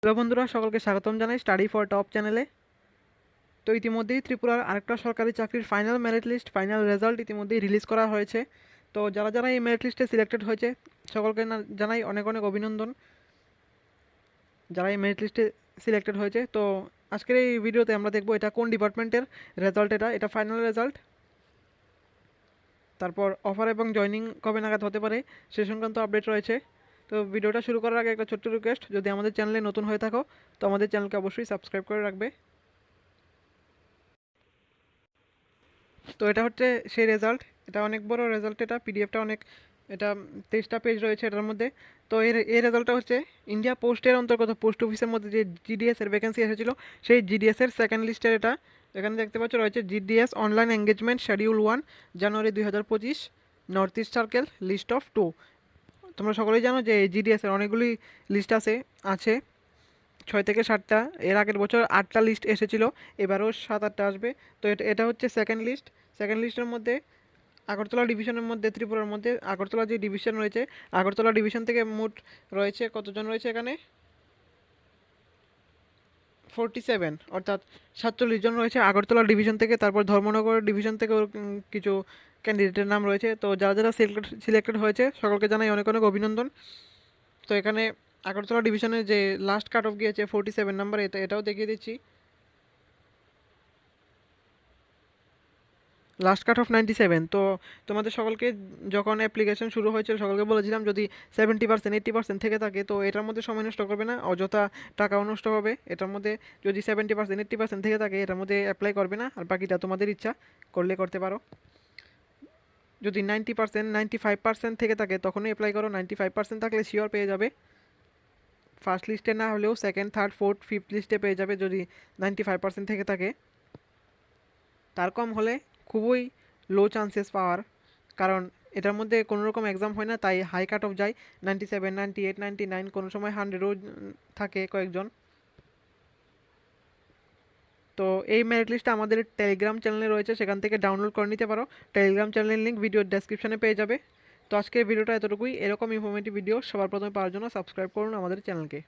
Hello বন্ধুরা, সকলকে স্বাগতম জানাই স্টাডি ফর টপ চ্যানেলে। তো ইতিমধ্যেই ত্রিপুরার আরেকটা সরকারি চাকরির final merit list, final result ইতিমধ্যেই রিলিজ করা হয়েছে। তো যারা যারা এই মেরিট লিস্টে সিলেক্টেড হয়েছে সকলকে জানাই অনেক অনেক অভিনন্দন। যারা এই মেরিট লিস্টে সিলেক্টেড হয়েছে, তো আজকের এই ভিডিওতে আমরা দেখব এটা কোন ডিপার্টমেন্টের রেজাল্ট। এটা ফাইনাল রেজাল্ট। তারপর অফার এবং জয়নিং কবে নাগাদ হতে পারে সে সংক্রান্ত আপডেট রয়েছে। তো ভিডিওটা শুরু করার আগে একটা ছোট্ট রিকোয়েস্ট, যদি আমাদের চ্যানেলে নতুন হয়ে থাকো তো আমাদের চ্যানেলকে অবশ্যই সাবস্ক্রাইব করে রাখবে। তো এটা হচ্ছে সেই রেজাল্ট। এটা অনেক বড় রেজাল্ট, এটা পিডিএফটা অনেক, এটা 23টা পেজ রয়েছে এটার মধ্যে। তো এই রেজাল্টটা হচ্ছে ইন্ডিয়া পোস্টের অন্তর্গত পোস্ট অফিসের মধ্যে যে জিডিএস এর ভ্যাকেন্সি এসেছিল সেই জিডিএস এর সেকেন্ড লিস্টের এটা। এখানে দেখতে পাচ্ছ রয়েছে GDS online engagement schedule 1 January 2025 North East circle list of 2। তোমরা সকলেই জানো যে জিডিএস এর অনেকগুলি লিস্ট আছে 6 থেকে 7টা। এর আগের বছর 8টা লিস্ট এসেছিল, এবারও 7-8টা আসবে। তো এটা হচ্ছে সেকেন্ড লিস্ট। সেকেন্ড লিস্টের মধ্যে আগরতলা ডিভিশনের মধ্যে, ত্রিপুরার মধ্যে আগরতলা যে ডিভিশন রয়েছে, আগরতলা ডিভিশন থেকে মোট রয়েছে কতজন রয়েছে এখানে? 47, অর্থাৎ 47 জন রয়েছে আগরতলা ডিভিশন থেকে। তারপর ধর্মনগর ডিভিশন থেকে কিছু ক্যান্ডিডেটের নাম রয়েছে। তো যারা যারা সিলেক্টেড হয়েছে সকলকে জানাই অনেক অনেক অভিনন্দন। তো এখানে আগরতলা ডিভিশনের যে লাস্ট কাট অফ গিয়েছে 47 নাম্বার, এটাও দেখিয়ে দিচ্ছি। Last cut off 97। তো তোমাদের সকলকে যখন অ্যাপ্লিকেশন শুরু হয়েছিল সকলকে বলেছিলাম যদি 70%, 80% থেকে থাকে তো এটার মধ্যে সময় নষ্ট করবে না, অযথা টাকাও নষ্ট হবে। এটার মধ্যে যদি 70%, 80% থেকে থাকে এটার মধ্যে অ্যাপ্লাই করবে না, আর বাকিটা তোমাদের ইচ্ছা, করলে করতে পারো। যদি 90%, 95% থেকে থাকে তখনই অ্যাপ্লাই করো। 95% থাকলে শিওর পেয়ে যাবে। ফার্স্ট লিস্টে না হলেও সেকেন্ড, থার্ড, ফোর্থ, ফিফথ লিস্টে পেয়ে যাবে যদি 95% থেকে থাকে। তার কম হলে খুবই লো চান্সেস পাওয়ার, কারণ এটার মধ্যে কোনো রকম এক্সাম হয় না, তাই হাই কাট অফ যায়। 97, 98, 99, কোনো সময় 100ও থাকে কয়েকজন। তো এই মেরিট লিস্টটা আমাদের টেলিগ্রাম চ্যানেলে রয়েছে, সেখান থেকে ডাউনলোড করে নিতে পারো। টেলিগ্রাম চ্যানেলের লিঙ্ক ভিডিওর ডেসক্রিপশনে পেয়ে যাবে। তো আজকের ভিডিওটা এতটুকুই। এরকম ইনফরমেটিভ ভিডিও সবার প্রথমে পাওয়ার জন্য সাবস্ক্রাইব করুন আমাদের চ্যানেলকে।